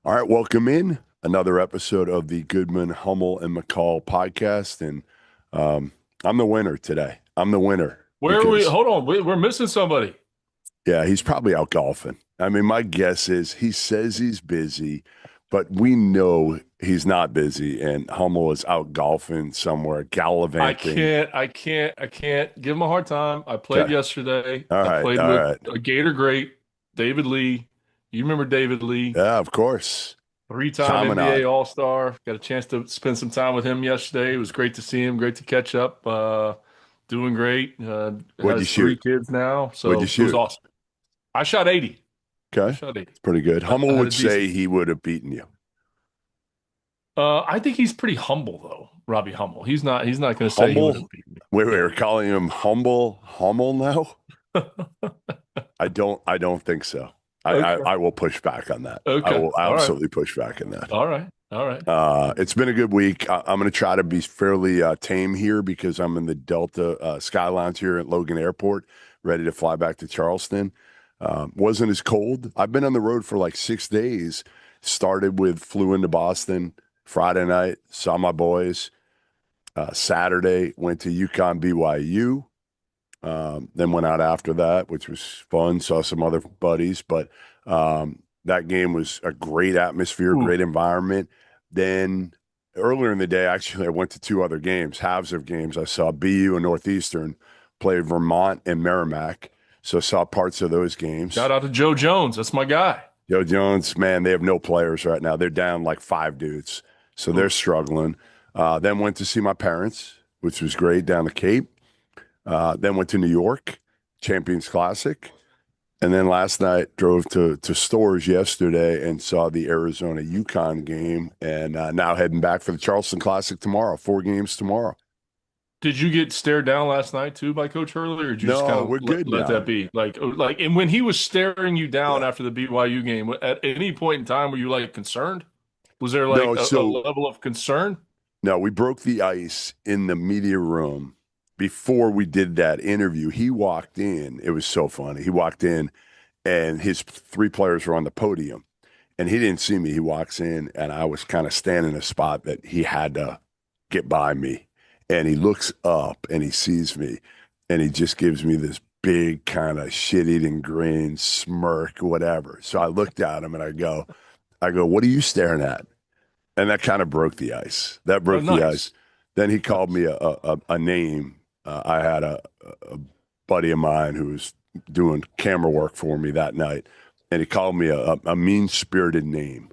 All right, welcome in another episode of the Goodman, Hummel, and McCall podcast. And I'm the winner today. I'm the winner Where are we? because, Hold on. We're missing somebody. yeah, he's probably out golfing. I mean, my guess is he says he's busy, but we know he's not busy. And Hummel is out golfing somewhere, I gallivanting. can't. I can't. I can't give him a hard time. I played Okay. yesterday. All I right. played All with right. a Gator great, David Lee. You remember David Lee, Yeah, of course. three-time NBA Chaminade. All-Star. Got a chance to spend some time with him yesterday. It was great to see him. Great to catch up. Doing great. What'd you Has three shoot? kids now, What'd you so it was shoot? awesome. I shot 80. I Okay. shot 80. It's pretty good. I Hummel had a would decent. say he would have beaten you. I think he's pretty humble though, Robbie Hummel. He's not going to say he would Humble? have beaten me. Wait, Yeah. we're calling him humble Hummel now? I don't think so. Okay. I will push back on that. I Okay. will All right. absolutely push back on that. All right. All right. It's been a good week. I'm going to try to be fairly tame here because I'm in the Delta Sky Lounge here at Logan Airport, ready to fly back to Charleston. Wasn't as cold. I've been on the road for like 6 days. Flew into Boston Friday night, saw my boys. Saturday, went to UConn BYU. Then went out after that, which was fun. Saw some other buddies, but that game was a great atmosphere, Ooh. great environment. Then earlier in the day, actually, I went to two other games, halves of games. I saw BU and Northeastern play Vermont and Merrimack. So I saw parts of those games. Shout out to Joe Jones. That's my guy. Joe Jones, man, they have no players right now. They're down like five dudes. So they're Ooh. struggling. Then went to see my parents, which was great down the Cape. Then went to New York, Champions Classic. And then last night drove to Stores yesterday and saw the Arizona UConn game. And now heading back for the Charleston Classic tomorrow. Four games tomorrow. Did you get stared down last night too by Coach Hurley, or did you just kind No, of we're good let that now. be? And when he was staring you down Yeah. after the BYU game, at any point in time were you like concerned? Was there like No, a so level of concern? no, we broke the ice in the media room before we did that interview. He walked in. It was so funny. He walked in and his three players were on the podium and he didn't see me. He walks in and I was kind of standing in a spot that he had to get by me. And he looks up and he sees me and he just gives me this big kind of shit-eating grin, smirk, whatever. So I looked at him and I go, what are you staring at? And that kind of broke the ice. That Oh, broke the ice. nice, Then he called nice. me a name. I had a buddy of mine who was doing camera work for me that night, and he called me a mean spirited name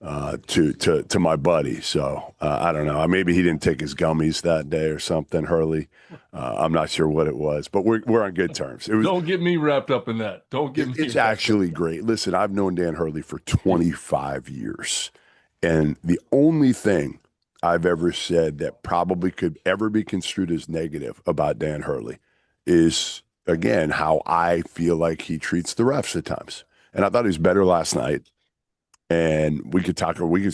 to my buddy. So I don't know. Maybe he didn't take his gummies that day or something. Hurley, I'm not sure what it was, but we're on good terms. Don't get me wrapped up in that. Don't get me It's wrapped up actually in that. great. Listen, I've known Dan Hurley for 25 years. And the only thing I've ever said that probably could ever be construed as negative about Dan Hurley is, again, how I feel like he treats the refs at times. And I thought he was better last night. And we could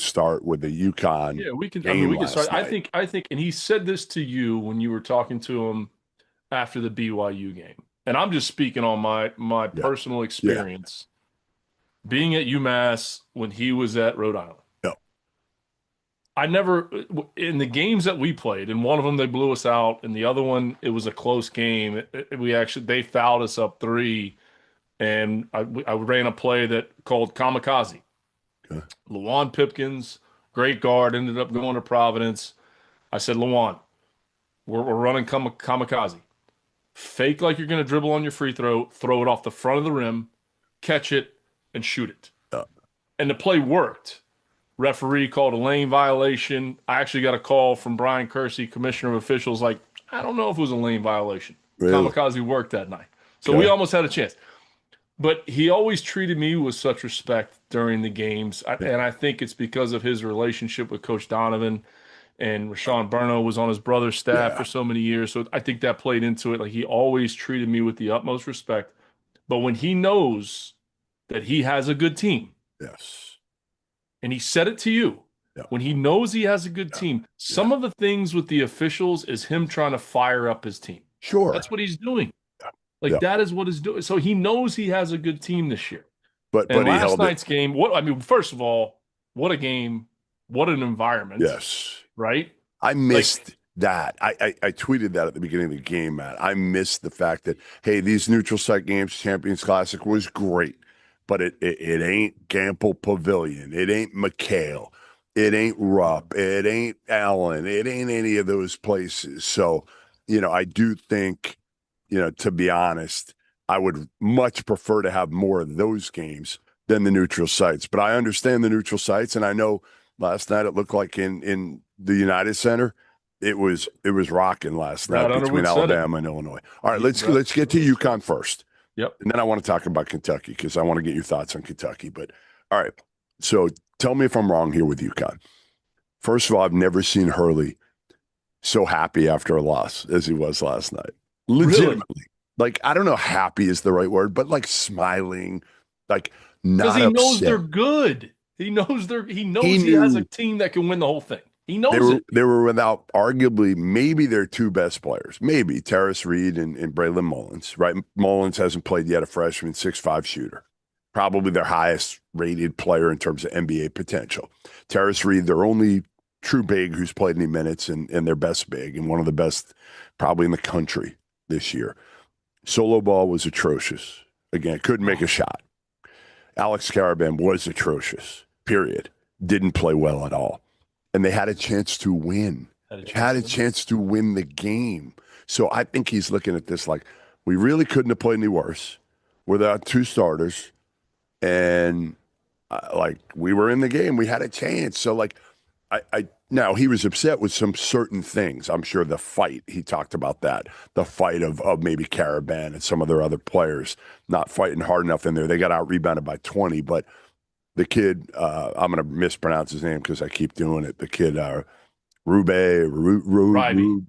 start with the UConn Yeah, we can. I mean, game we can start. last night. I think, and he said this to you when you were talking to him after the BYU game. And I'm just speaking on my Yeah. personal Yeah. experience being at UMass when he was at Rhode Island. No. I never in the games that we played, in one of them they blew us out, and the other one it was a close game. They fouled us up three, and I ran a play that called kamikaze. Okay. Lawan Pipkins, great guard, ended up going to Providence. I said, Lawan, we're running kamikaze. Fake like you're going to dribble on your free throw it off the front of the rim, catch it, and shoot it. Uh, And the play worked. Referee called a lane violation. I actually got a call from Brian Kersey, commissioner of officials, like, I don't know if it was a lane violation. really? Kamikaze worked that night. So we Okay. almost had a chance. But he always treated me with such respect during the games. Yeah. And I think it's because of his relationship with Coach Donovan, and Rashawn Burno was on his brother's staff for Yeah. so many years. So I think that played into it. Like, he always treated me with the utmost respect. But when he knows that he has a good team, Yes. and he said it to you, Yeah. when he knows he has a good Yeah. team, Yeah. some of the things with the officials is him trying to fire up his team. Sure. That's what he's doing. Yeah. Like, Yeah. that is what he's doing. So he knows he has a good team this year. But And he last held it. night's game, what I mean, first of all, what a game, what an environment, Yes. right? I Like, missed that. I tweeted that at the beginning of the game, Matt. I missed the fact that, hey, these neutral site games, Champions Classic was great, but it ain't Gamble Pavilion. It ain't McHale. It ain't Rupp. It ain't Allen. It ain't any of those places. So, I do think, to be honest, I would much prefer to have more of those games than the neutral sites. But I understand the neutral sites, and I know last night it looked like in the United Center, it was rocking last night Brad between Underwood said it. Alabama and Illinois. All right, He, let's Brad let's get to Underwood said UConn it. first, Yep. and then I want to talk about Kentucky because I want to get your thoughts on Kentucky. But all right, so tell me if I'm wrong here with UConn. First of all, I've never seen Hurley so happy after a loss as he was last night. Really? Legitimately, like I don't know, happy is the right word, but like smiling, like Because not he knows they're upset. good. He He knows he has a knew team that can win the whole thing. He They knows were it. they were without arguably maybe their two best players, maybe Terrace Reed and Braylon Mullins. Right, Mullins hasn't played yet, a freshman, 6'5" shooter, probably their highest rated player in terms of NBA potential. Terrace Reed, their only true big who's played any minutes, and their best big and one of the best probably in the country this year. Solo ball was atrocious. Again, couldn't make a shot. Alex Caravan was atrocious. Period. Didn't play well at all, and they had a chance to win. Had a chance Had to a win. chance to win the game. So I think he's looking at this like we really couldn't have played any worse without two starters, and like we were in the game, we had a chance. So like I now he was upset with some certain things. I'm sure the fight he talked about that the fight of maybe Caravan and some of their other players not fighting hard enough in there. They got out rebounded by 20, but the kid, I'm going to mispronounce his name because I keep doing it. The kid, Ryby.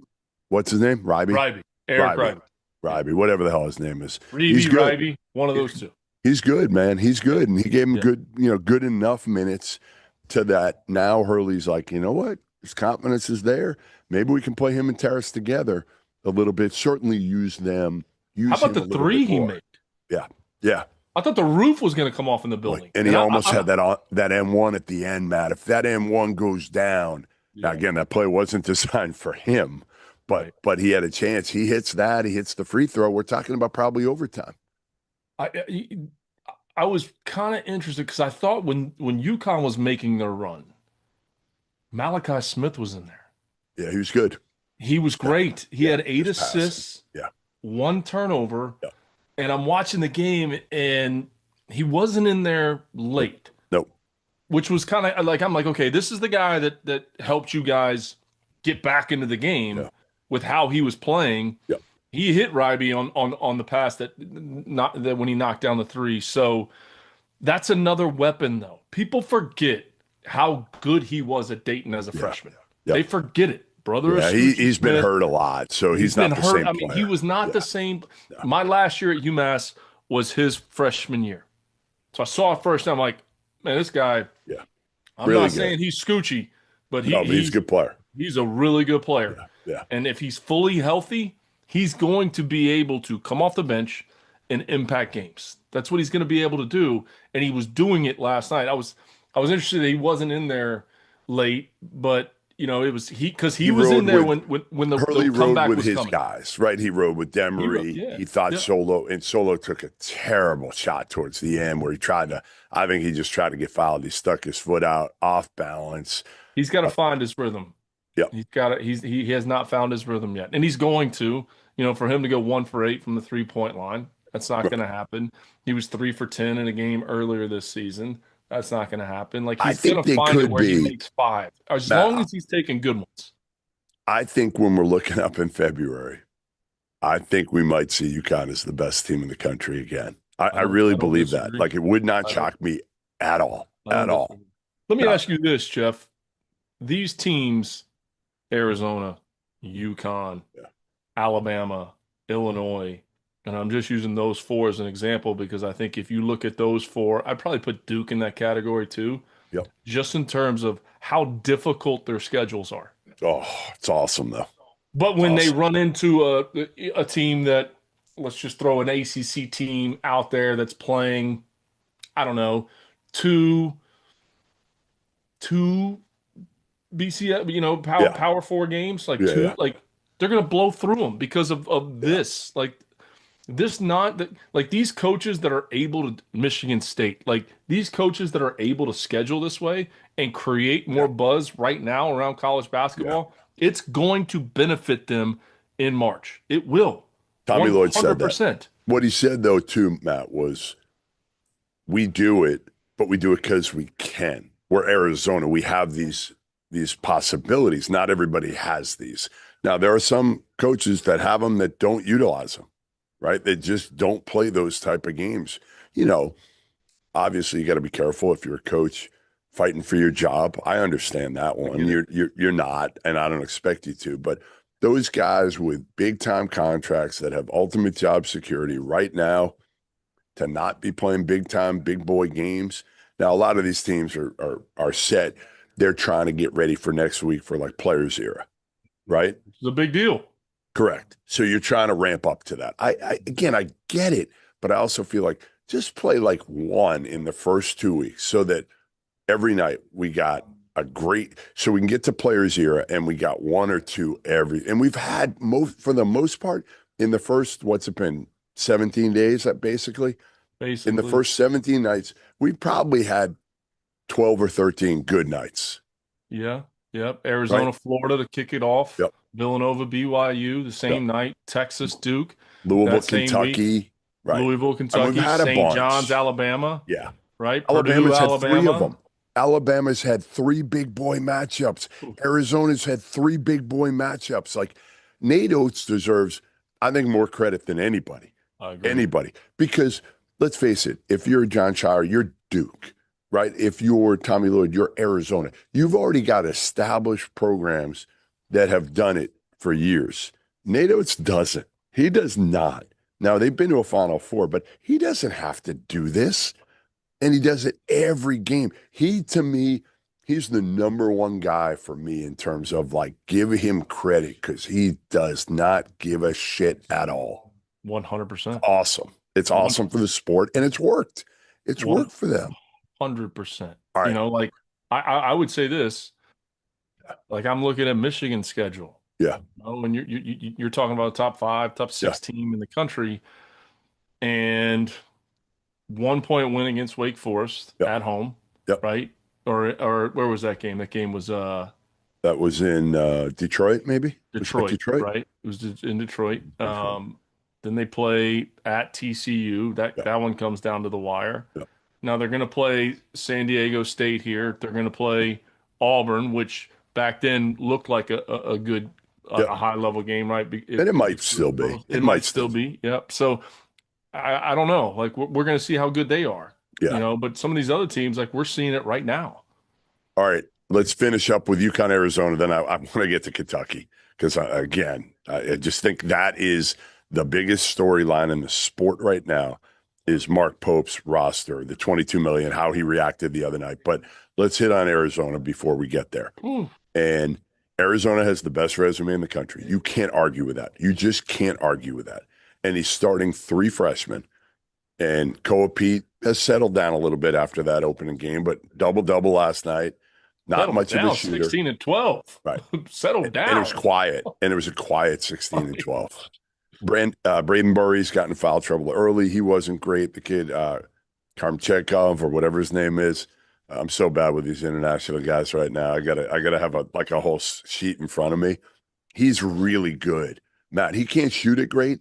What's his name? Ryby? Ryby. Eric Ryby. Ryby. Yeah. Ryby, whatever the hell his name is. He's Reeby, good. Ryby. One of He's, those two. he's good, man. He's Yeah. good. And he gave him Yeah. good, good enough minutes to that. Now Hurley's like, you know what? His confidence is there. Maybe we can play him and Terrace together a little bit. Certainly How use about him the a little bit three he more. made? Yeah. Yeah. I thought the roof was going to come off in the building. And he And almost had that M1 at the end, Matt. If that M1 goes down, now yeah. again, that play wasn't designed for him, Right. but he had a chance. He hits that. He hits the free throw. We're talking about probably overtime. I was kind of interested because I thought when UConn was making their run, Malachi Smith was in there. Yeah, he was good. He was Yeah, great. He yeah, had 8 just passing. assists, Yeah, 1 turnover, yeah. and I'm watching the game and he wasn't in there Nope, late, nope. which was kind of like I'm like, okay, this is the guy that helped you guys get back into the game Yeah, with how he was playing. yeah, He hit Ryby on the pass that when he knocked down the three. So that's another weapon, though. People forget how good he was at Dayton as a yeah, freshman. yeah. They forget it. Brother Yeah, Escucci he's been Smith, hurt a lot, so he's he's been not the hurt. same I mean, he player. was not the Yeah, same. yeah, My last year at UMass was his freshman year. So I saw it first, and I'm like, man, this guy, yeah. I'm Really not good. saying he's Scoochie, but No, but he's a good player. he's a really good player. Yeah, yeah. And if he's fully healthy, he's going to be able to come off the bench and impact games. That's what he's going to be able to do. And he was doing it last night. I was interested that he wasn't in there late, but it was because he He was in rode there with when the Hurley rode comeback with was his coming. guys, right? He rode with Demery. Yeah, He thought yeah. Solo took a terrible shot towards the end where he tried to, I think he just tried to get fouled. He stuck his foot out off balance. He's got to find his rhythm. Yeah. He's got to, he has not found his rhythm yet. And he's going to, for him to go 1 for 8 from the 3-point line. That's not going to happen. He was 3 for 10 in a game earlier this season. That's not going to happen. Like I he's going think to they find it could where he be, makes 5, as long Matt, as he's taking good ones. I think when we're looking up in February, I think we might see UConn as the best team in the country again. I really I don't believe that. disagree. Like it would not I don't, shock me at all. I don't At all. disagree. Let me No, ask you this, Jeff. These teams, Arizona, UConn, yeah. Alabama, Illinois, and I'm just using those 4 as an example because I think if you look at those 4, I'd probably put Duke in that category too, Yep. just in terms of how difficult their schedules are. Oh, it's awesome though. But It's when they awesome. run into a team that, let's just throw an ACC team out there that's playing, I don't know, 2 two BCS, Yeah. power four games, like Yeah. two, Yeah. like they're gonna blow through them because of Yeah. this. Like this, not that like these coaches that are able to Michigan State, like these coaches that are able to schedule this way and create Yeah. more buzz right now around college Yeah. basketball, it's going to benefit them in March. It will, Tommy Lloyd said that. 100%. What he said, though, too, Matt, was we do it, but we do it because we can. We're Arizona. We have these possibilities. Not everybody has these. Now, there are some coaches that have them that don't utilize them, right? They just don't play those type of games. You know, obviously, you got to be careful if you're a coach fighting for your job. I understand that I one. get it. You're not, and I don't expect you to. But those guys with big time contracts that have ultimate job security right now, to not be playing big time, big boy games. Now, a lot of these teams are set. They're trying to get ready for next week for like players era, right? It's a big deal. Correct. So you're trying to ramp up to that. Again, I get it, but I also feel like just play like one in the first 2 weeks so that every night we got a great, so we can get to players era and we got one or two and we've had most, for the most part, in the first, what's it been, 17 days, that basically, in the Basically. first 17 nights, we probably had 12 or 13 good nights, Yeah. Yep. right? Arizona, Florida to kick it off. Yep. Villanova, BYU the Yep. same night. Texas, Duke Louisville, that same week. Kentucky, right? Louisville, And we've Kentucky, had a St. John's, bunch. Alabama, Yeah. right? Purdue, Alabama's had three of Alabama. them. Alabama's had three big boy matchups. Arizona's had three big boy matchups. Like Nate Oates deserves, I think, more credit than anybody. I agree. Anybody. Because let's face it, if you're John Shire, you're Duke, right? If you're Tommy Lloyd, you're Arizona. You've already got established programs that have done it for years. Nate Oates doesn't. He does not. Now, they've been to a Final Four, but he doesn't have to do this. And he does it every game. He, to me, he's the number one guy for me in terms of like, give him credit because he does not give a shit at all. 100%. Awesome. It's awesome for the sport, and it's worked. It's worked for them. 100%. All right. Like I would say this, like I'm looking at Michigan's schedule. Yeah. When you're talking about a top 5, top 6 team in the country, and 1 point win against Wake Forest at home, right? Or where was that game? That game was that was in Detroit, maybe? Detroit, Detroit? right? It was in Detroit. Then they play at TCU. That one comes down to the wire. Now they're going to play San Diego State here. They're going to play Auburn, which back then looked like a good, a high level game, right? And it might still be. It might still be. Yep. So I don't know. Like we're going to see how good they are. Yeah. But some of these other teams, like we're seeing it right now. All right. Let's finish up with UConn, Arizona. Then I want to get to Kentucky because, again, I just think that is the biggest storyline in the sport right now is Mark Pope's roster, the $22 million, how he reacted the other night. But let's hit on Arizona before we get there. And Arizona has the best resume in the country. You can't argue with that. You just can't argue with that. And he's starting 3 freshmen. And Koa Pete has settled down a little bit after that opening game, but double-double last night. Not much of a shooter. 16 and 12. Right. Settled down. And it was quiet. And it was a quiet 16 and 12. Braden Burry's got in foul trouble early. He wasn't great. The kid, Karmchekov or whatever his name is. I'm so bad with these international guys right now. I gotta have a whole sheet in front of me. He's really good, Matt. He can't shoot it great,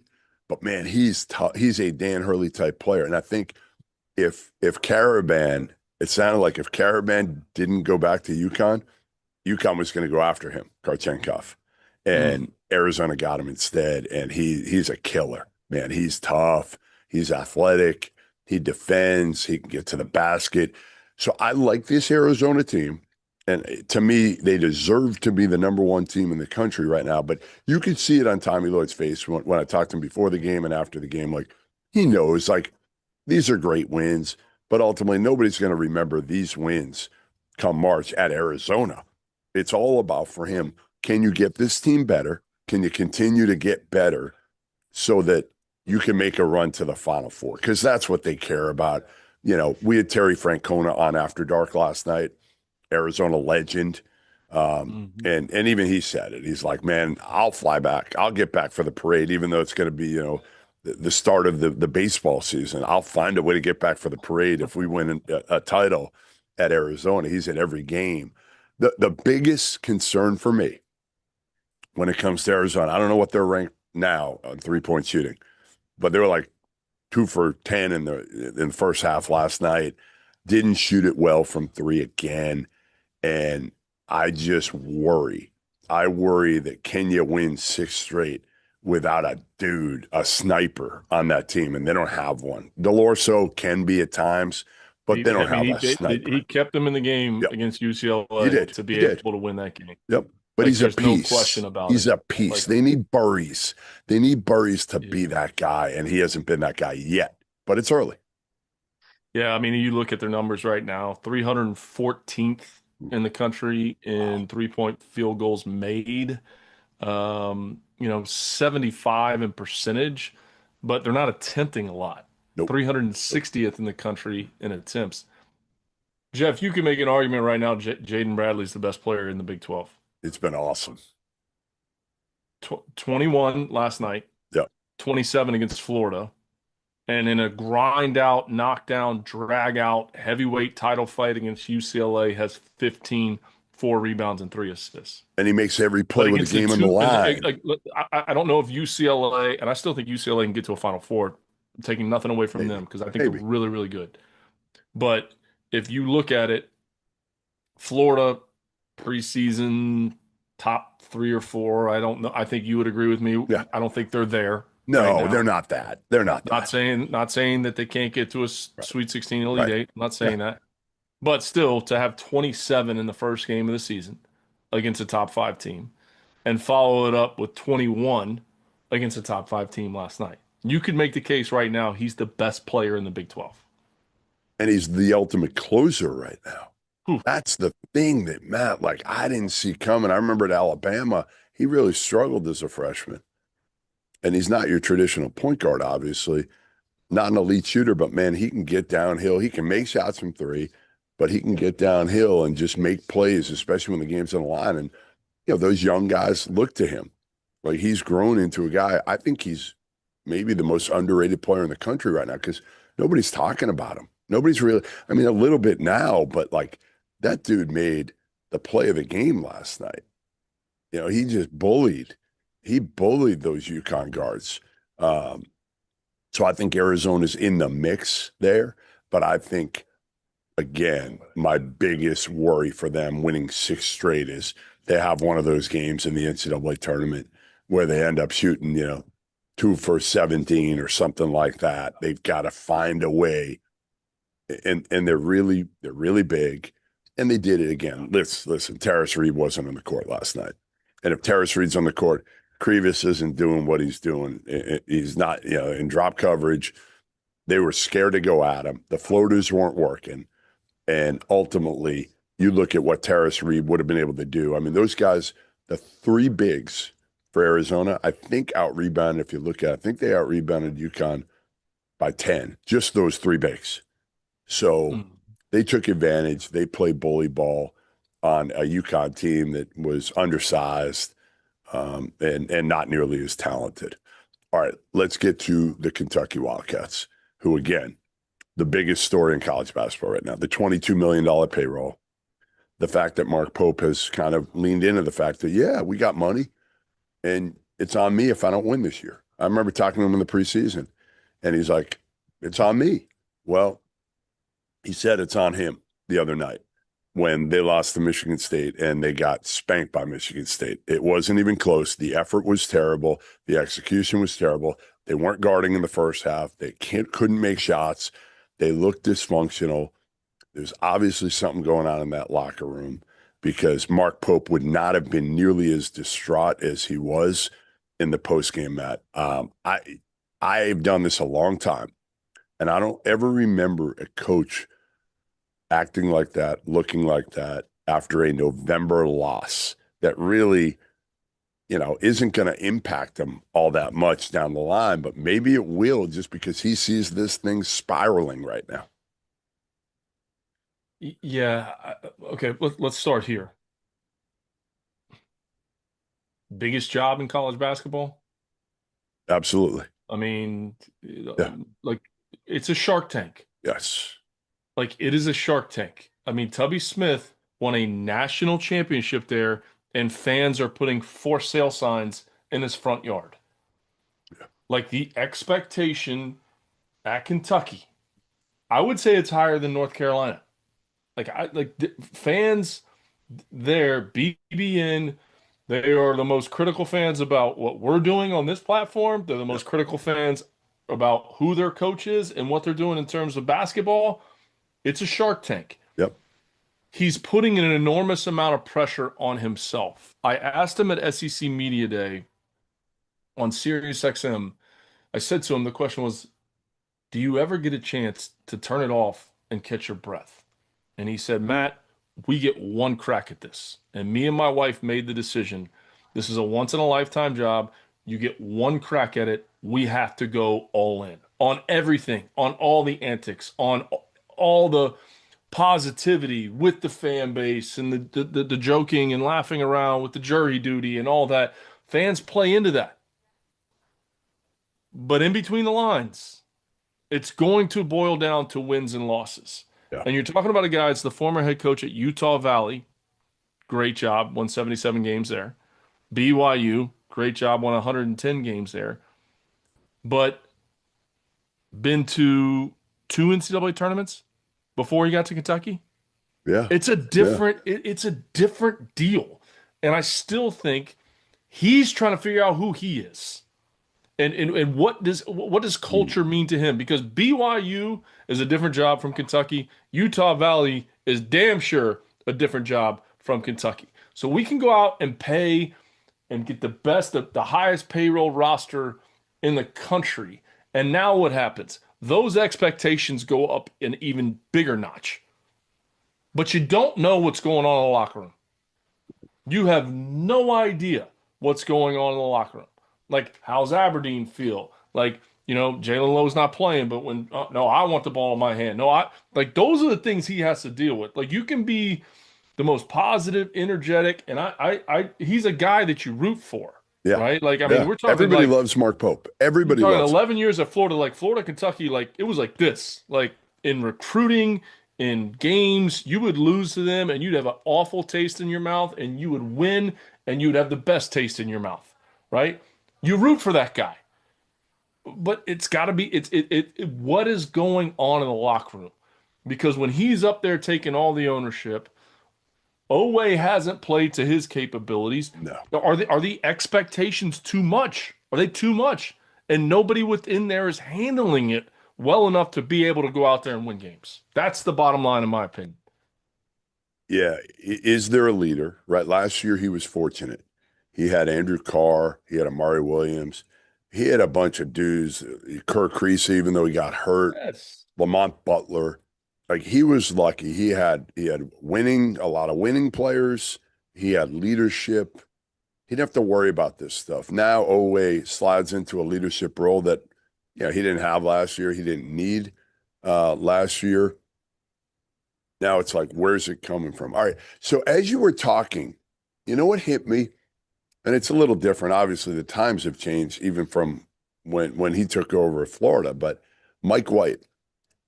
but man, he's tough. He's a Dan Hurley type player, and I think if Caravan, it sounded like if Caravan didn't go back to UConn was going to go after him, Karchenkov, and Arizona got him instead, and he's a killer, man. He's tough. He's athletic. He defends. He can get to the basket. So I like this Arizona team. And to me, they deserve to be the number one team in the country right now. But you could see it on Tommy Lloyd's face when I talked to him before the game and after the game. Like, he knows, like, these are great wins. But ultimately, nobody's going to remember these wins come March at Arizona. It's all about, for him, can you get this team better? Can you continue to get better so that you can make a run to the Final Four? Because that's what they care about. We had Terry Francona on After Dark last night. Arizona legend. Mhm. And even he said it. He's like, man, I'll fly back. I'll get back for the parade, even though it's going to be, the start of the baseball season. I'll find a way to get back for the parade if we win a title at Arizona. He's at every game. The biggest concern for me when it comes to Arizona, I don't know what they're ranked now on 3-point shooting, but they were like 2 for 10 in the first half last night. Didn't shoot it well from three again. And I just worry. I worry that Kenya wins 6 straight without a dude, a sniper on that team, and they don't have one. Delorso can be at times, but they I don't mean, have a he sniper. kept them in the game Yep, against he UCLA did. to He be did. able to win that game. Yep. But Like, he's a there's no question piece. about He's it. a piece. Like, They need Burries. They need Burries to yeah, be that guy, and he hasn't been that guy yet. But it's early. yeah. I mean, you look at their numbers right now: 314th in the country Wow. in 3-point field goals made. 75 in percentage, but they're not attempting a lot. Nope. Nope. 360th in the country in attempts. Jeff, you can make an argument right now. Jaden Bradley's the best player in the Big 12. It's been awesome. 21 last night, Yep. 27 against Florida, and in a grind out, knockdown, drag out, heavyweight title fight against UCLA, has 15, 4 rebounds, and 3 assists. And he makes every But play with the against the game on the two, line. I don't know if UCLA, and I still think UCLA can get to a Final Four. I'm taking nothing away from them Maybe. because I think they're Maybe. really, really good. But if you look at it, Florida preseason top 3 or 4. I don't know. I think you would agree with me. Yeah. I don't think they're there right No, they're now. not that. They're not Not that. saying not saying that they can't get to a Right. Sweet 16 Elite Right. Eight. I'm not Yeah. saying that. But still, to have 27 in the first game of the season against a top five team and follow it up with 21 against a top five team last night. You could make the case right now he's the best player in the Big 12. And he's the ultimate closer right now. Whew. That's the thing that Matt, like, I didn't see coming. I remember at Alabama, he really struggled as a freshman. And he's not your traditional point guard, obviously, not an elite shooter, but man, he can get downhill. He can make shots from three, but he can get downhill and just make plays, especially when the game's on the line. And, those young guys look to him. Like, he's grown into a guy. I think he's maybe the most underrated player in the country right now because nobody's talking about him. Nobody's really, I mean, a little bit now, but like that dude made the play of the game last night. He just he bullied those UConn guards. Um, so I think Arizona's in the mix there, but I think again, my biggest worry for them winning 6 straight is they have one of those games in the NCAA tournament where they end up shooting, 2 for 17 or something like that. They've got to find a way, and they're really big, and they did it again. Listen, Terrace Reed wasn't on the court last night, and if Terrace Reed's on the court, Krivas isn't doing what he's doing. He's not, in drop coverage. They were scared to go at him. The floaters weren't working. And ultimately, you look at what Terrace Reed would have been able to do. I mean, those guys, the three bigs for Arizona, I think out-rebounded, if you look at it, I think they out-rebounded UConn by 10, just those three bigs. So Mm. they took advantage. They played bully ball on a UConn team that was undersized and not nearly as talented. All right, let's get to the Kentucky Wildcats, who, again, the biggest story in college basketball right now, the $22 million payroll, the fact that Mark Pope has kind of leaned into the fact that, yeah, we got money and it's on me if I don't win this year. I remember talking to him in the preseason and he's like, it's on me. Well, he said it's on him the other night when they lost to Michigan State and they got spanked by Michigan State. It wasn't even close. The effort was terrible. The execution was terrible. They weren't guarding in the first half. They couldn't make shots. They looked dysfunctional. There's obviously something going on in that locker room because Mark Pope would not have been nearly as distraught as he was in the postgame, Matt. I've done this a long time, and I don't ever remember a coach acting like that, looking like that after a November loss that really, isn't going to impact him all that much down the line, but maybe it will just because he sees this thing spiraling right now. Yeah, Okay, let's start here. Biggest job in college basketball? Absolutely. I mean, Yeah. like it's a Shark Tank. Yes. Like it is a Shark Tank. I mean, Tubby Smith won a national championship there, and fans are putting for sale signs in his front yard. Yeah. Like the expectation at Kentucky, I would say it's higher than North Carolina. Fans there, BBN, they are the most critical fans about what we're doing on this platform. They're the Yep. most critical fans about who their coach is and what they're doing in terms of basketball. It's a Shark Tank. Yep. He's putting an enormous amount of pressure on himself. I asked him at SEC Media Day on Sirius XM. I said to him, the question was, do you ever get a chance to turn it off and catch your breath? And he said, Matt, we get one crack at this. And me and my wife made the decision. This is a once in a lifetime job. You get one crack at it. We have to go all in on everything, on all the antics, on all the positivity with the fan base and the joking and laughing around with the jury duty and all that. Fans play into that. But in between the lines, it's going to boil down to wins and losses. Yeah. And you're talking about a guy that's the former head coach at Utah Valley. Great job, won 77 games there. BYU, great job, won 110 games there. But been to two NCAA tournaments before he got to Kentucky. Yeah. It's a Yeah. different it's a different deal. And I still think he's trying to figure out who he is. And what does Mm. culture mean to him? Because BYU is a different job from Kentucky. Utah Valley is damn sure a different job from Kentucky. So we can go out and pay and get the highest payroll roster in the country. And now what happens? Those expectations go up an even bigger notch. But you don't know what's going on in the locker room. You have no idea what's going on in the locker room. Like, how's Aberdeen feel? Like, Jalen Lowe's not playing, but when, no, I want the ball in my hand. No, like, those are the things he has to deal with. Like, you can be the most positive, energetic, and he's a guy that you root for, Yeah. right? Like, I mean, Yeah. we're talking Everybody like, loves Mark Pope. you're Everybody talking loves him. 11 years at Florida, like Florida, Kentucky, like it was like this, like in recruiting, in games, you would lose to them and you'd have an awful taste in your mouth, and you would win and you'd have the best taste in your mouth, right? You root for that guy, but it's got to be what is going on in the locker room, because when he's up there taking all the ownership, Oweh hasn't played to his capabilities. No. Are the expectations too much? Are they too much? And nobody within there is handling it well enough to be able to go out there and win games. That's the bottom line, in my opinion. Yeah. Is there a leader? Right. Last year, he was fortunate. He had Andrew Carr. He had Amari Williams. He had a bunch of dudes. Kirk Creasy, even though he got hurt. Yes. Lamont Butler. Like, he was lucky. He had a lot of winning players. He had leadership. He didn't have to worry about this stuff. Now Oweh slides into a leadership role that, he didn't have last year. He didn't need last year. Now it's like, where's it coming from? All right. So as you were talking, you know what hit me? And it's a little different. Obviously, the times have changed even from when he took over Florida. But Mike White,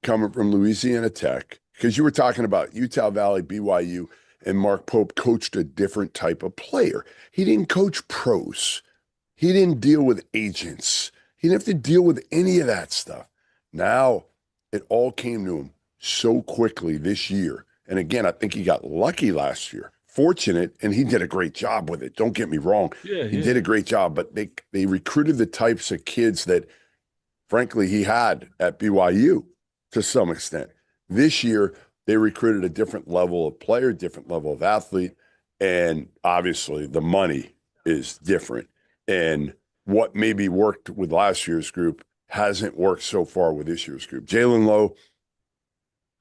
coming from Louisiana Tech, because you were talking about Utah Valley, BYU, and Mark Pope coached a different type of player. He didn't coach pros. He didn't deal with agents. He didn't have to deal with any of that stuff. Now it all came to him so quickly this year. And again, I think he got lucky last year. Fortunate, and he did a great job with it. Don't get me wrong. Yeah, He yeah. did a great job, but they recruited the types of kids that, frankly, he had at BYU to some extent. This year, they recruited a different level of player, different level of athlete, and obviously the money is different. And what maybe worked with last year's group hasn't worked so far with this year's group. Jalen Lowe,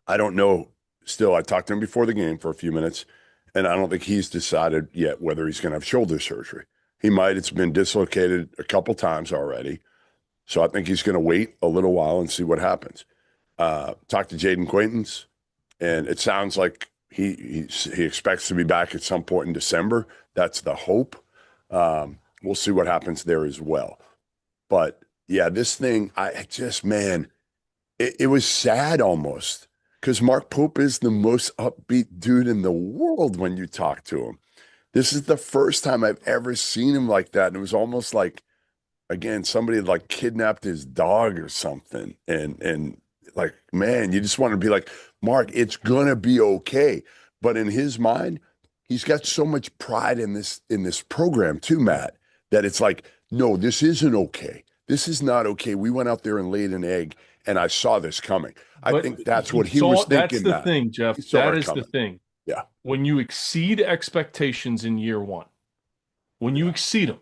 I don't know still. I talked to him before the game for a few minutes, and I don't think he's decided yet whether he's going to have shoulder surgery. He might. It's been dislocated a couple times already. So I think he's going to wait a little while and see what happens. Talk to Jaden Quaintance, and it sounds like he expects to be back at some point in December. That's the hope. We'll see what happens there as well. But yeah, this thing, I just, man, it was sad almost because Mark Pope is the most upbeat dude in the world when you talk to him. This is the first time I've ever seen him like that. And it was almost like, again, somebody had like kidnapped his dog or something. And like, man, you just want to be like, Mark, it's gonna be okay. But in his mind, he's got so much pride in this program too, Matt, that it's like, no, this isn't okay. This is not okay. We went out there and laid an egg, and I saw this coming. I But think that's he what he saw, was that's thinking, the Matt. thing, Jeff. He saw That it is the coming. thing. Yeah, When you exceed expectations in year one, when you exceed them,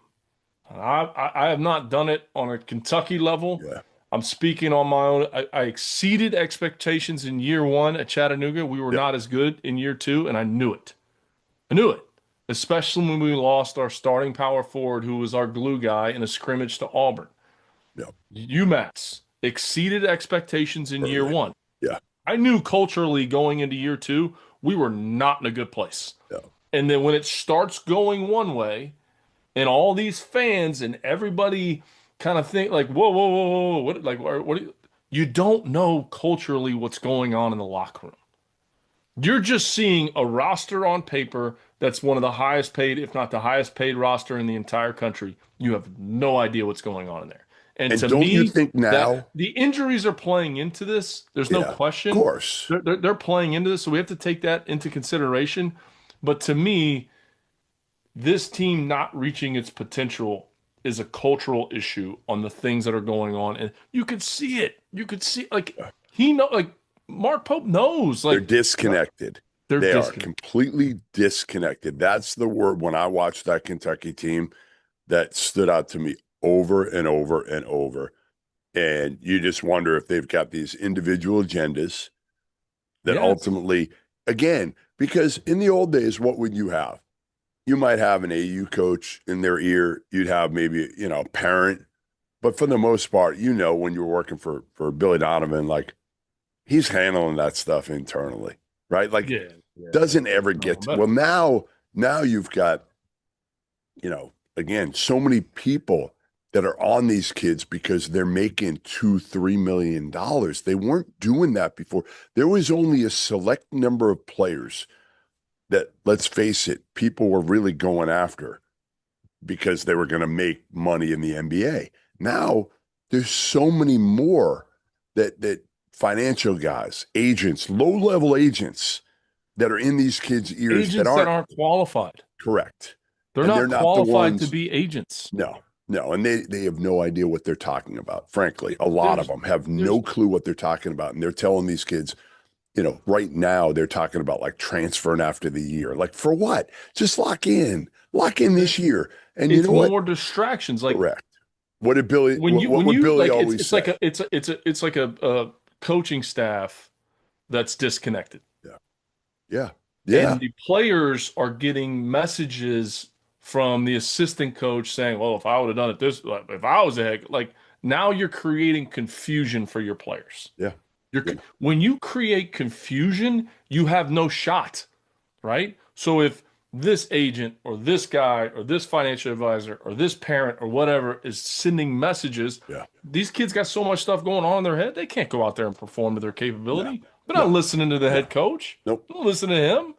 I have not done it on a Kentucky level. yeah, I'm speaking on my own. I exceeded expectations in year one at Chattanooga. We were yeah, not as good in year two, and I knew it. I knew it, especially when we lost our starting power forward, who was our glue guy in a scrimmage to Auburn. yeah. UMass exceeded expectations in year Early. one. Yeah, I knew culturally going into year two, we were not in a good place. yeah. And then when it starts going one way, and all these fans and everybody kind of think like, whoa, whoa, whoa, whoa, what, like, what, you don't know culturally what's going on in the locker room. You're just seeing a roster on paper that's one of the highest paid, if not the highest paid roster in the entire country. You have no idea what's going on in there. And And to don't you me, think now? that the injuries are playing into this. There's no Yeah, of question. course. They're playing into this, so we have to take that into consideration. But to me, this team not reaching its potential is a cultural issue on the things that are going on, and you could see it. You could see like he know like Mark Pope knows They're like disconnected. they're They are disconnected. completely disconnected. That's the word when I watched that Kentucky team that stood out to me over and over and over. And you just wonder if they've got these individual agendas that Yes, ultimately, again, because in the old days, what would you have? You might have an AU coach in their ear. You'd have maybe, a parent. But for the most part, when you were working for Billy Donovan, like he's handling that stuff internally, right? Like yeah, yeah. doesn't ever get to, well, now you've got, again, so many people that are on these kids because they're making $2-3 million. They weren't doing that before. There was only a select number of players that, let's face it, people were really going after because they were going to make money in the NBA. Now there's so many more that financial guys, agents, low-level agents that are in these kids' ears that Agents that aren't aren't qualified. correct. They're And they're not not the qualified to ones, be agents. no, no. And they have no idea what they're talking about. Frankly, a lot of There's them have there's no clue what they're talking about. And they're telling these kids, right now they're talking about like transferring after the year. Like for what? Just lock in this year. And you it's know what? more distractions. Like Correct. What did Billy, when you what when would you Billy like always it's like say? it's like a coaching staff that's disconnected. Yeah. Yeah. Yeah. And the players are getting messages from the assistant coach saying, "Well, if I would have done it this, like, if I was a head, like now you're creating confusion for your players. Yeah. You're Yeah. when you create confusion, you have no shot, right? So if this agent or this guy or this financial advisor or this parent or whatever is sending messages, Yeah. these kids got so much stuff going on in their head, they can't go out there and perform to their No. capability. They're not No. listening to the No. head coach. Nope. Don't listen to him.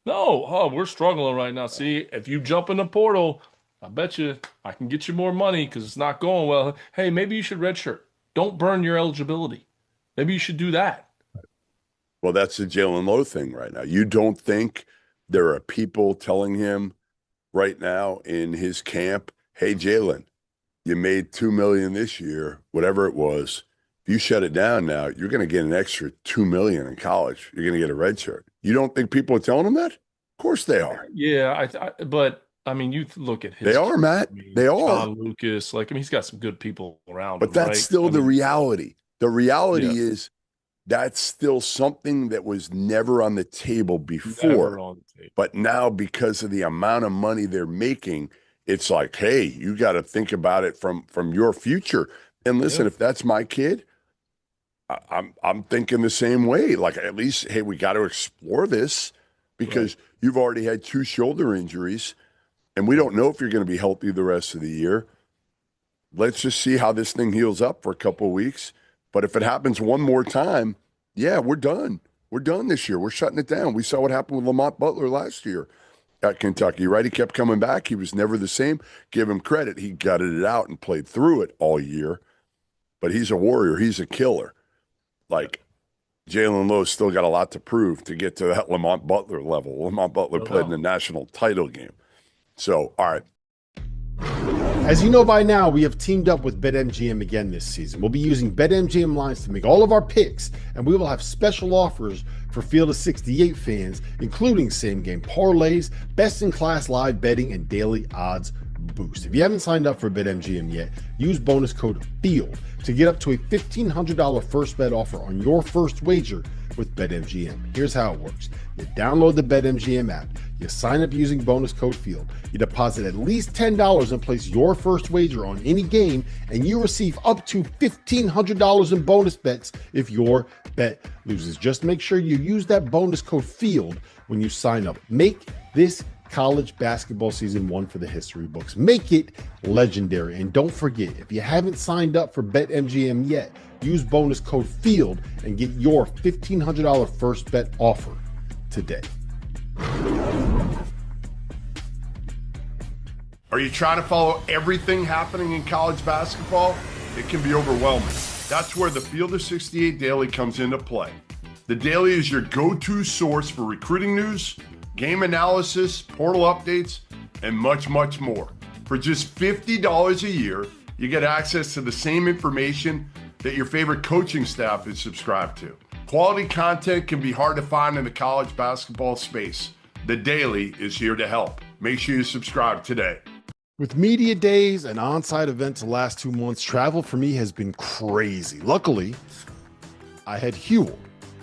No, oh, we're struggling right now. See, if you jump in the portal, I bet you I can get you more money because it's not going well. Hey, maybe you should redshirt. Don't burn your eligibility. Maybe you should do that. Well, that's the Jalen Lowe thing right now. You don't think there are people telling him right now in his camp, hey, Jalen, you made 2 million this year, whatever it was. If you shut it down now, you're going to get an extra 2 million in college. You're going to get a red shirt. You don't think people are telling him that? Of course they are. Yeah, but I mean, you look at They his are, camp. Matt. I mean, They are. John Lucas, like, I mean, he's got some good people around But him, that's right? still I the mean, reality. The yeah, reality is that's still something that was never on the table never before. on the table. But now, because of the amount of money they're making, it's like, hey, you got to think about it from your future. And listen, Yeah, if that's my kid, I'm thinking the same way. Like, at least, hey, we got to explore this because you've already had 2 shoulder injuries, and we don't know if you're going to be healthy the rest of the year. Let's just see how this thing heals up for a couple of weeks. But if it happens one more time, yeah, we're done. We're done this year. We're shutting it down. We saw what happened with Lamont Butler last year at Kentucky, right? He kept coming back. He was never the same. Give him credit. He gutted it out and played through it all year. But he's a warrior. He's a killer. Like, Jalen Lowe's still got a lot to prove to get to that Lamont Butler level. Lamont Butler played in the national title game. So, all right. As you know by now, we have teamed up with BetMGM again this season. We'll be using BetMGM lines to make all of our picks, and we will have special offers for Field of 68 fans, including same-game parlays, best-in-class live betting, and daily odds boost. If you haven't signed up for BetMGM yet, use bonus code FIELD to get up to a $1,500 first bet offer on your first wager with BetMGM. Here's how it works. You download the BetMGM app. You sign up using bonus code FIELD. You deposit at least $10 and place your first wager on any game, and you receive up to $1,500 in bonus bets if your bet loses. Just make sure you use that bonus code FIELD when you sign up. Make this college basketball season one for the history books. Make it legendary. And don't forget, if you haven't signed up for BetMGM yet, use bonus code FIELD and get your $1,500 first bet offer today. Are you trying to follow everything happening in college basketball? It can be overwhelming. That's where the Field of 68 Daily comes into play. The Daily is your go-to source for recruiting news, game analysis, portal updates, and much, much more. For just $50 a year, you get access to the same information that your favorite coaching staff is subscribed to. Quality content can be hard to find in the college basketball space. The Daily is here to help. Make sure you subscribe today. With media days and on-site events the last 2 months, travel for me has been crazy. Luckily, I had Huel.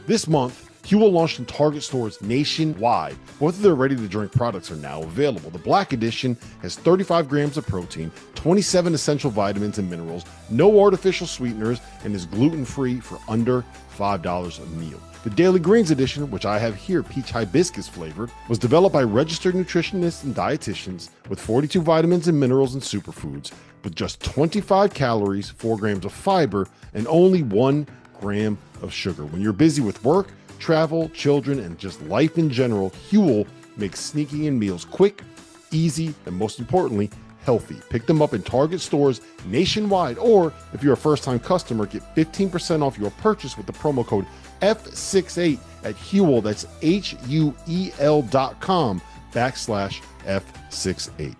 This month, Huel launched in Target stores nationwide. Both of their ready-to-drink products are now available. The Black Edition has 35 grams of protein, 27 essential vitamins and minerals, no artificial sweeteners, and is gluten-free for under $5 a meal. The Daily Greens Edition, which I have here, peach hibiscus flavored, was developed by registered nutritionists and dietitians with 42 vitamins and minerals and superfoods, with just 25 calories, 4 grams of fiber, and only 1 gram of sugar. When you're busy with work, travel, children, and just life in general, Huel makes sneaking in meals quick, easy, and most importantly, healthy. Pick them up in Target stores nationwide, or if you're a first-time customer, get 15% off your purchase with the promo code F68 at Huel. That's HUEL.com/F68.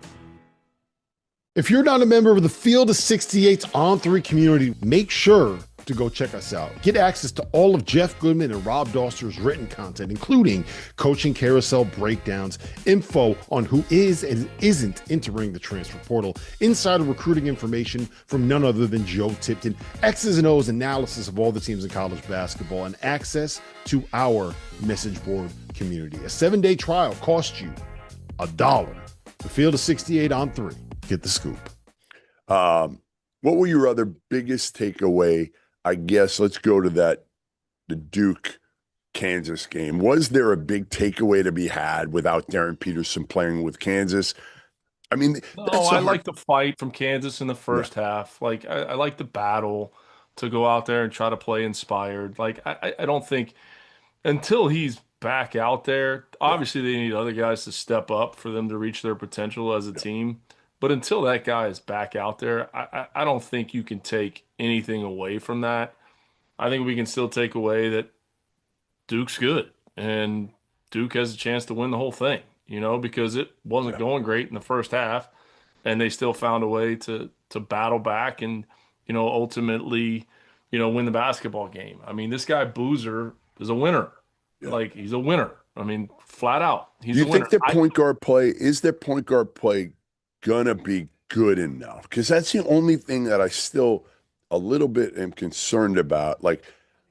If you're not a member of the Field of 68's On3 community, make sure to go check us out. Get access to all of Jeff Goodman and Rob Doster's written content, including coaching carousel breakdowns, info on who is and isn't entering the transfer portal, insider recruiting information from none other than Joe Tipton, X's and O's analysis of all the teams in college basketball, and access to our message board community. A 7-day trial costs you $1. The Field of 68 on 3. Get the scoop. What were your other biggest takeaway? I guess let's go to the Duke Kansas game. Was there a big takeaway to be had without Darren Peterson playing with Kansas? I mean, I like the fight from Kansas in the first half. Like, I like the battle to go out there and try to play inspired. Like, I don't think until he's back out there, obviously they need other guys to step up for them to reach their potential as a team. But until that guy is back out there, I don't think you can take anything away from that. I think we can still take away that Duke's good and Duke has a chance to win the whole thing, because it wasn't going great in the first half and they still found a way to battle back and, ultimately, win the basketball game. I mean, this guy Boozer is a winner. Yeah. Like, he's a winner. I mean, flat out. He's a winner. Do you think their point guard play gonna be good enough? Because that's the only thing that I still a little bit am concerned about. Like,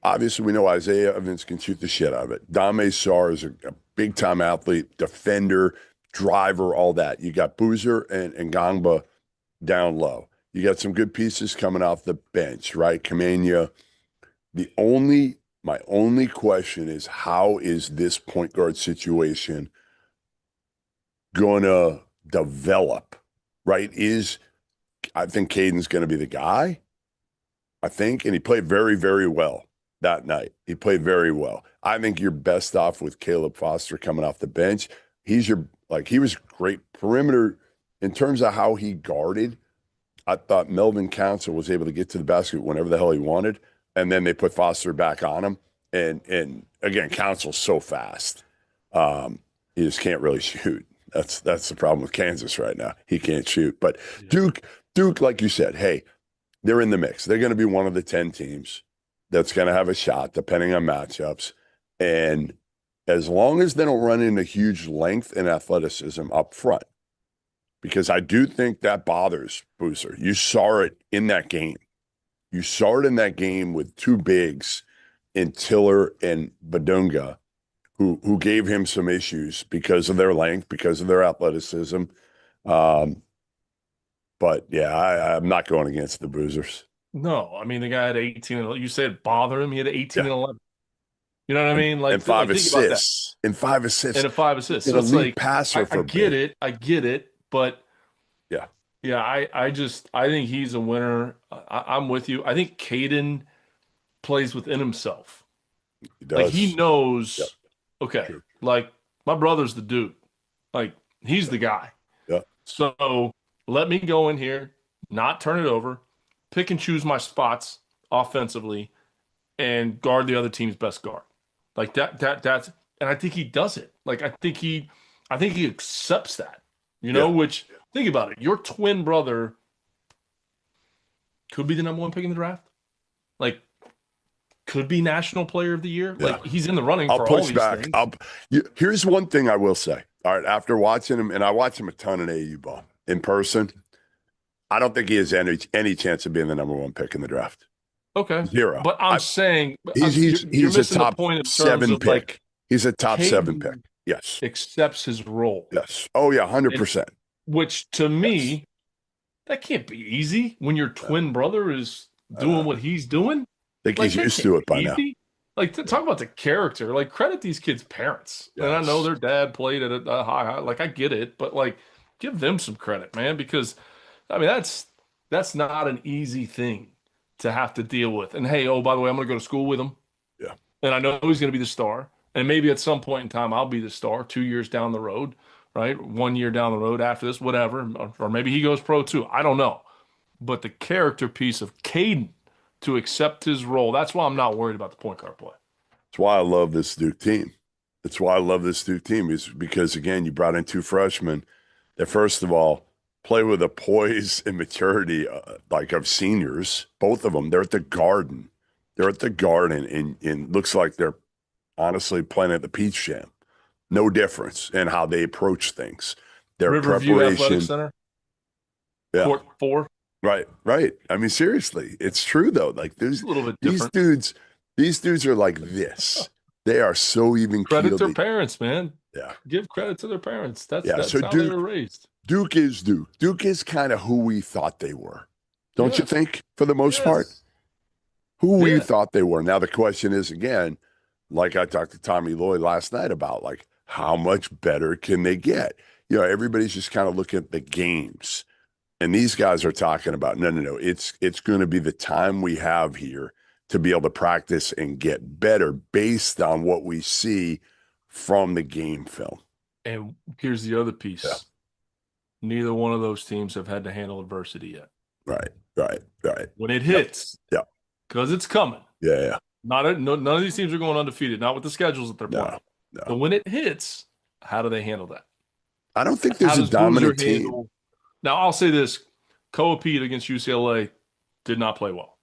obviously we know Isaiah Evans can shoot the shit out of it. Dame Sarr is a big time athlete, defender, driver, all that. You got Boozer and Gangba down low. You got some good pieces coming off the bench, right? Kamenia, My only question is, how is this point guard situation gonna develop? Right? I think Caden's gonna be the guy. I think, and he played very, very well that night. He played very well. I think you're best off with Caleb Foster coming off the bench. He was great perimeter in terms of how he guarded. I thought Melvin Council was able to get to the basket whenever the hell he wanted, and then they put Foster back on him. And again, Council's so fast, he just can't really shoot. That's the problem with Kansas right now. He can't shoot. But Duke, like you said, hey, they're in the mix. They're going to be one of the 10 teams that's going to have a shot, depending on matchups. And as long as they don't run into huge length and athleticism up front, because I do think that bothers Boozer. You saw it in that game. You saw it in that game with two bigs in Tiller and Badunga, who gave him some issues because of their length, because of their athleticism. But yeah, I'm not going against the Boozers. No, I mean, the guy had 18. You said bother him. He had 18 and 11. You know what I mean? Like, and 5 think about that. assists. And 5 assists. And a 5 assists. An So it's elite like, passer for I get it. But yeah, I think he's a winner. I'm with you. I think Caden plays within himself. He does. Like, he knows, okay, True. like, my brother's the dude. Like, he's the guy. Yeah. So let me go in here, not turn it over, pick and choose my spots offensively, and guard the other team's best guard. Like that's, and I think he does it. Like, I think he accepts that, which, think about it. Your twin brother could be the number one pick in the draft. Like, could be National Player of the Year. Yeah. Like, he's in the running I'll for push all these back. things. Here's one thing I will say. All right, after watching him, and I watch him a ton in AU ball in person, I don't think he has any chance of being the number one pick in the draft. Okay. Zero. But I'm saying he's a top point in 7 of, pick. like, He's a top Caden 7 pick. Yes. accepts his role. Yes. Oh yeah, 100%. Which to me, that can't be easy when your twin brother is doing what he's doing. I think Like, he's used to it by now. Like, to talk about the character, like, credit these kids' parents. Yes. And I know their dad played at a high, like, I get it, but, like, give them some credit, man, because, I mean, that's not an easy thing to have to deal with. And hey, oh, by the way, I'm going to go to school with him. Yeah. And I know he's going to be the star. And maybe at some point in time, I'll be the star 2 years down the road, right? 1 year down the road after this, whatever. Or maybe he goes pro too. I don't know. But the character piece of Caden to accept his role, that's why I'm not worried about the point guard play. That's why I love this Duke team. Is because, again, you brought in 2 freshmen that, first of all, play with a poise and maturity like of seniors. Both of them. They're at the Garden. And looks like they're honestly playing at the Peach Jam. No difference in how they approach things. Their Riverview preparation. Athletic Center. Yeah. Court 4. Right. I mean, seriously, it's true though. Like, A little bit different. These dudes are like this. They are so even Credit keeled. their parents, man. Yeah. Give credit to their parents. That's So how they were raised. Duke is Duke. Duke is kind of who we thought they were. Don't you think, for the most part? Who we thought they were. Now the question is, again, like I talked to Tommy Lloyd last night about, like, how much better can they get? Everybody's just kind of looking at the games. And these guys are talking about, no. It's going to be the time we have here to be able to practice and get better based on what we see from the game film. And here's the other piece. Yeah. Neither one of those teams have had to handle adversity yet. Right. When it hits, because it's coming. Yeah. None of these teams are going undefeated, not with the schedules that they're playing. No. But when it hits, how do they handle that? I don't think there's a dominant team. Now, I'll say this. Koa Pete against UCLA did not play well.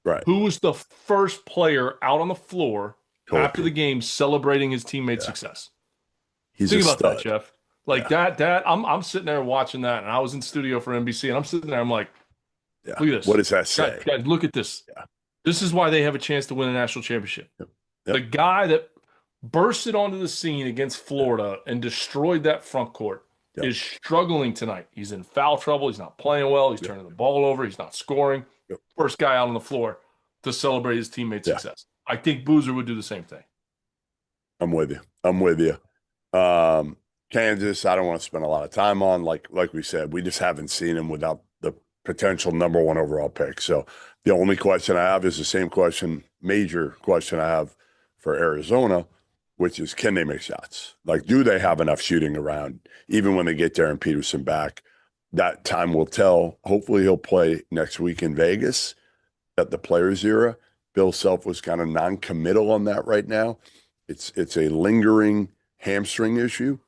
Right. Who was the first player out on the floor after the game celebrating his teammate's success? Think about that, Jeff. Like, that I'm sitting there watching that, and I was in studio for NBC, and I'm sitting there, I'm like, look at this. What does that say? Guys, look at this. Yeah. This is why they have a chance to win a national championship. Yep. The guy that bursted onto the scene against Florida and destroyed that front court is struggling tonight. He's in foul trouble. He's not playing well. He's turning the ball over. He's not scoring. First guy out on the floor. to celebrate his teammate's Yeah. success. I think Boozer would do the same thing. I'm with you. Kansas, I don't want to spend a lot of time on. Like we said, we just haven't seen him without the potential number 1 overall pick. So the only question I have is the same major question I have for Arizona, which is, can they make shots? Like, do they have enough shooting around, even when they get Darren Peterson back? That time will tell. Hopefully he'll play next week in Vegas at the Players era. Bill Self was kind of non-committal on that right now. It's a lingering hamstring issue.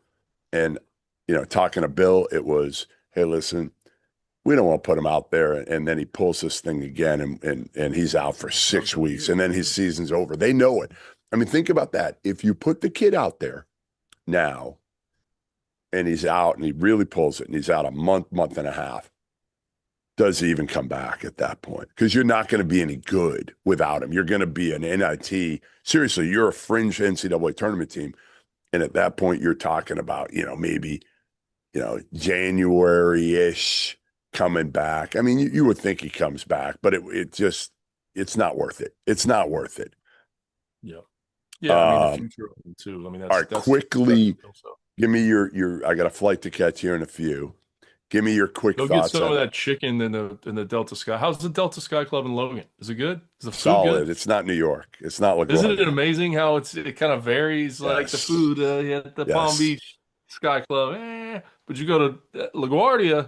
And, talking to Bill, it was, hey, listen, we don't want to put him out there. And then he pulls this thing again and he's out for 6 weeks and then his season's over. They know it. I mean, think about that. If you put the kid out there now and he's out and he really pulls it and he's out a month and a half, does he even come back at that point? Because you're not going to be any good without him. You're going to be an NIT. Seriously, you're a fringe NCAA tournament team. And at that point, you're talking about, maybe, January-ish coming back. I mean, you would think he comes back, but it's not worth it. It's not worth it. Yeah. Yeah, I mean, the future of him too. I mean, that's quickly, give me your I got a flight to catch here in a few. Give me your quick Go thoughts. Get some of that chicken in the Delta Sky. How's the Delta Sky Club in Logan? Is it good? Is the food solid? good? It's not New York. It's not LaGuardia. Isn't it amazing how it kind of varies? Yes. Like the food at the Palm Beach Sky Club, but you go to LaGuardia.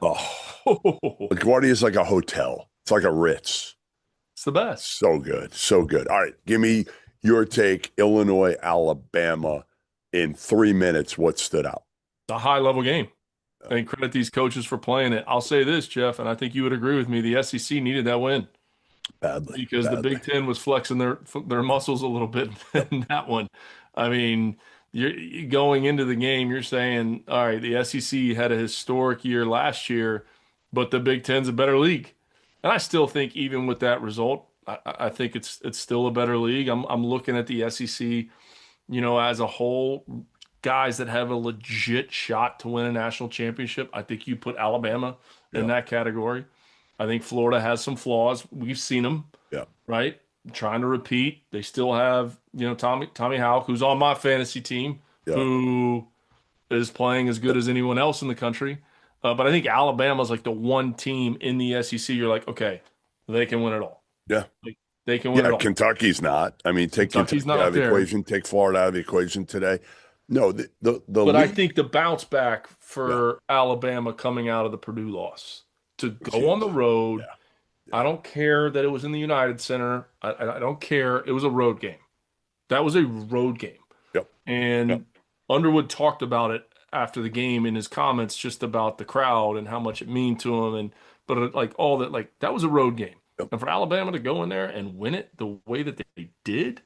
LaGuardia is like a hotel. It's like a Ritz. It's the best. So good, so good. All right, give me your take. Illinois, Alabama, in 3 minutes. What stood out? It's a high level game. And credit these coaches for playing it. I'll say this, Jeff, and I think you would agree with me. The SEC needed that win badly because the Big Ten was flexing their muscles a little bit in that one. I mean, you're going into the game, you're saying, all right, the SEC had a historic year last year, but the Big Ten's a better league. And I still think even with that result, I think it's still a better league. I'm looking at the SEC, as a whole. Guys that have a legit shot to win a national championship. I think you put Alabama in that category. I think Florida has some flaws. We've seen them, right? Trying to repeat. They still have, Tommy Houck, who's on my fantasy team, who is playing as good as anyone else in the country. But I think Alabama's like the one team in the SEC. You're like, okay, they can win it all. Yeah. They can win it all. Kentucky's not. I mean, take Kentucky's Kentucky out of the equation. Take Florida out of the equation today. No, but I think the bounce back for Alabama coming out of the Purdue loss to go on the road. I don't care that it was in the United Center. I don't care. It was a road game. That was a road game. And Underwood talked about it after the game in his comments, just about the crowd and how much it meant to him. But that was a road game. And for Alabama to go in there and win it the way that they did,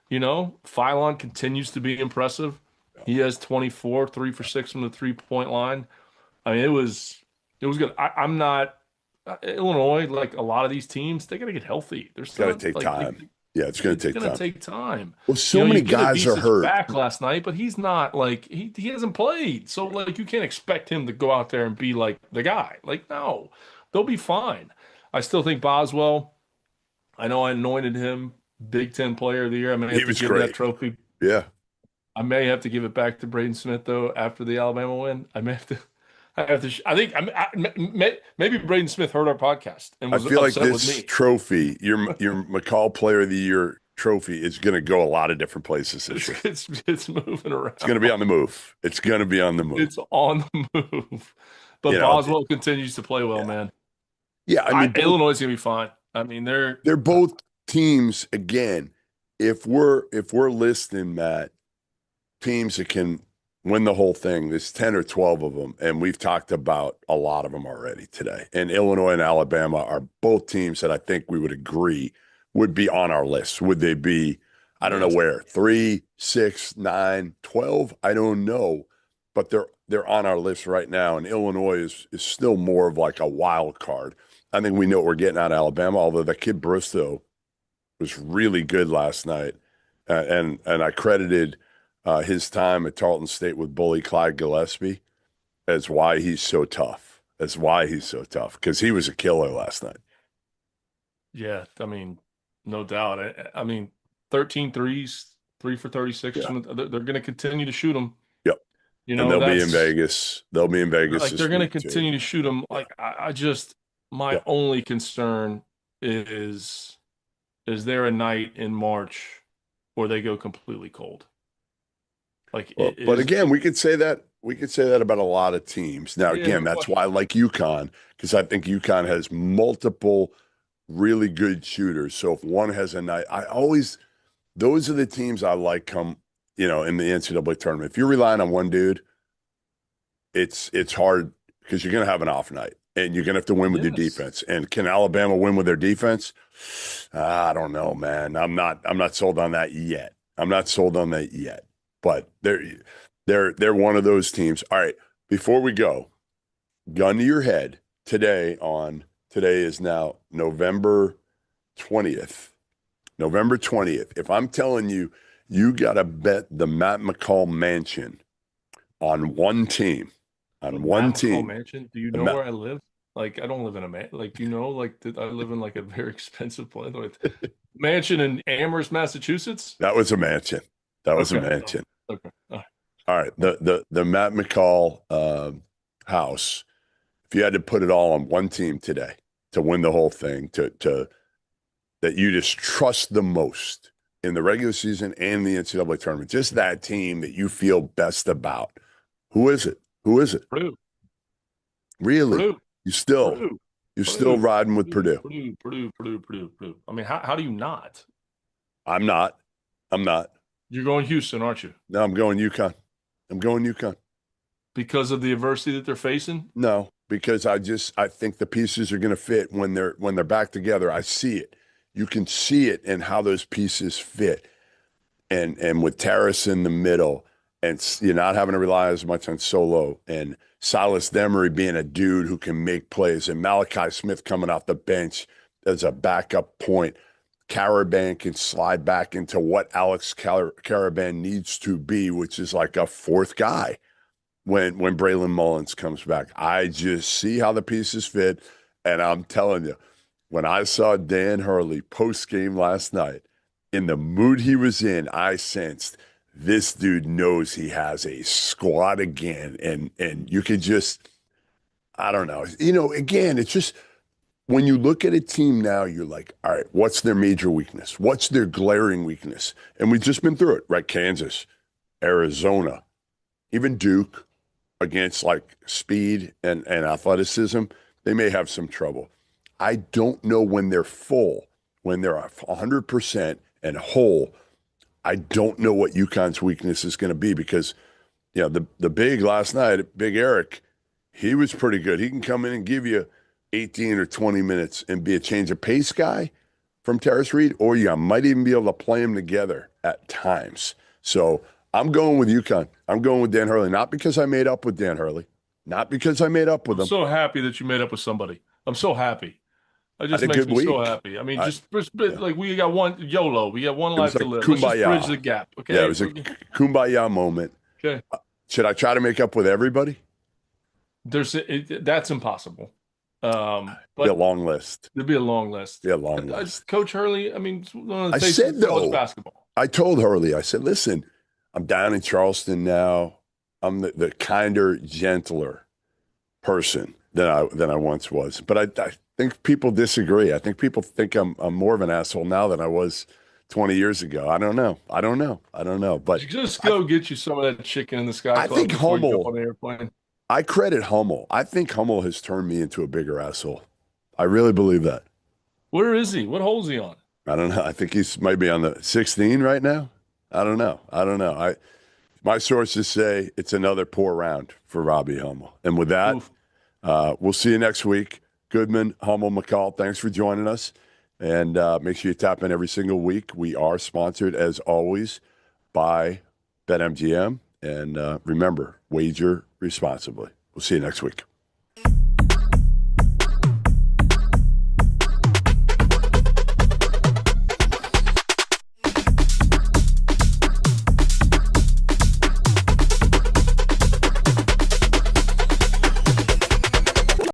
Phylon continues to be impressive. He has 24, 3 for 6 from the 3-point line. I mean, it was good. I'm not Illinois, like a lot of these teams, they got to get healthy. It's got to take time. It's going to take time. It's going to take time. Well, so many guys are hurt. Back last night, but he's not he hasn't played. So you can't expect him to go out there and be like the guy. No, they'll be fine. I still think Boswell. I know I anointed him Big Ten Player of the Year. I mean, he was great. That trophy. Yeah. I may have to give it back to Braden Smith though after the Alabama win. I think maybe Braden Smith heard our podcast and was upset with me. I feel like this trophy, your McCall Player of the Year trophy, is going to go a lot of different places this year. It's moving around. It's going to be on the move. It's on the move. But Boswell continues to play well, man. Yeah, I mean, Illinois is going to be fine. I mean, they're both teams. Again, if we're listing that teams that can win the whole thing, there's 10 or 12 of them, and we've talked about a lot of them already today. And Illinois and Alabama are both teams that I think we would agree would be on our list. Would they be, I don't know where, 3, 6, 9, 12? I don't know, but they're on our list right now, and Illinois is still more of like a wild card. I think we know what we're getting out of Alabama, although that kid Bristow was really good last night, and I credited his time at Tarleton State with bully Clyde Gillespie as why he's so tough. Because he was a killer last night. Yeah, I mean, No doubt. I mean, 13 threes, 3 for 36. Yeah. They're going to continue to shoot them. Yep. You And know, they'll be in that's Vegas. They'll be in Vegas like this they're going to week too. continue to shoot them. Yeah. Like I just, my Yeah. only concern is there a night in March where they go completely cold? Like Well, it but is. again, we could say that about a lot of teams. Now, Yeah, again, no that's question. why I like UConn, because I think UConn has multiple really good shooters. So if one has a night, those are the teams I like come, in the NCAA tournament. If you're relying on one dude, it's hard because you're going to have an off night and you're going to have to win with your Yes. defense. And can Alabama win with their defense? I don't know, man. I'm not sold on that yet. But they're one of those teams. All right, before we go, gun to your head, today is now November 20th. November 20th. If I'm telling you, you got to bet the Matt McCall mansion on one team, Mansion. Do you know Matt- where I live? Like, I don't live in a like, you know, like I live in like a very expensive place with mansion in Amherst, Massachusetts. That was a mansion. Okay. A mansion. Okay. All right. All right. The Matt McCall house. If you had to put it all on one team today to win the whole thing, to that you just trust the most in the regular season and the NCAA tournament, just that team that you feel best about. Who is it? Purdue. Really? Purdue. You're still riding with Purdue. Purdue. I mean, how do you not? I'm not. You're going Houston, aren't you? No, I'm going UConn. Because of the adversity that they're facing? No, because I think the pieces are going to fit when they're back together. I see it. You can see it in how those pieces fit. And with Terrace in the middle, and you're not having to rely as much on Solo, and Silas Demery being a dude who can make plays, and Malachi Smith coming off the bench as a backup point. Caravan can slide back into what Alex Caravan needs to be, which is like a fourth guy when Braylon Mullins comes back. I just see how the pieces fit, and I'm telling you, when I saw Dan Hurley post-game last night, in the mood he was in, I sensed this dude knows he has a squad again, and you could just, I don't know. Again, it's just, when you look at a team now, you're like, all right, what's their major weakness? What's their glaring weakness? And we've just been through it, right? Kansas, Arizona, even Duke, against like speed and athleticism, they may have some trouble. I don't know when they're full, when they're 100% and whole. I don't know what UConn's weakness is going to be, because, the big last night, Big Eric, he was pretty good. He can come in and give you 18 or 20 minutes and be a change of pace guy from Terrace Reed, or you might even be able to play them together at times. So I'm going with UConn. I'm going with Dan Hurley, not because I made up with Dan Hurley, not because I made up with him. I'm so happy that you made up with somebody. I'm so happy. It just Had a makes good me so week. happy. I mean, like we got one YOLO. We got one life like to live. kumbaya. Let's just bridge the gap. Okay. Yeah, it was a kumbaya moment. Okay. Should I try to make up with everybody? That's impossible. But be a long list. There'd be a long list. Coach Hurley, I mean, one of the faces of college basketball. I told Hurley, I said, listen, I'm down in Charleston now. I'm the kinder, gentler person than I once was. But I think people disagree. I think people think I'm more of an asshole now than I was 20 years ago. I don't know. But just go get you some of that chicken in the sky. I think Hummel on the airplane. I credit Hummel. I think Hummel has turned me into a bigger asshole. I really believe that. Where is he? What hole is he on? I don't know. I think he's maybe on the 16 right now. I don't know. My sources say it's another poor round for Robbie Hummel. And with that, we'll see you next week. Goodman, Hummel, McCall, thanks for joining us. And make sure you tap in every single week. We are sponsored, as always, by BetMGM. And remember, wager responsibly. We'll see you next week.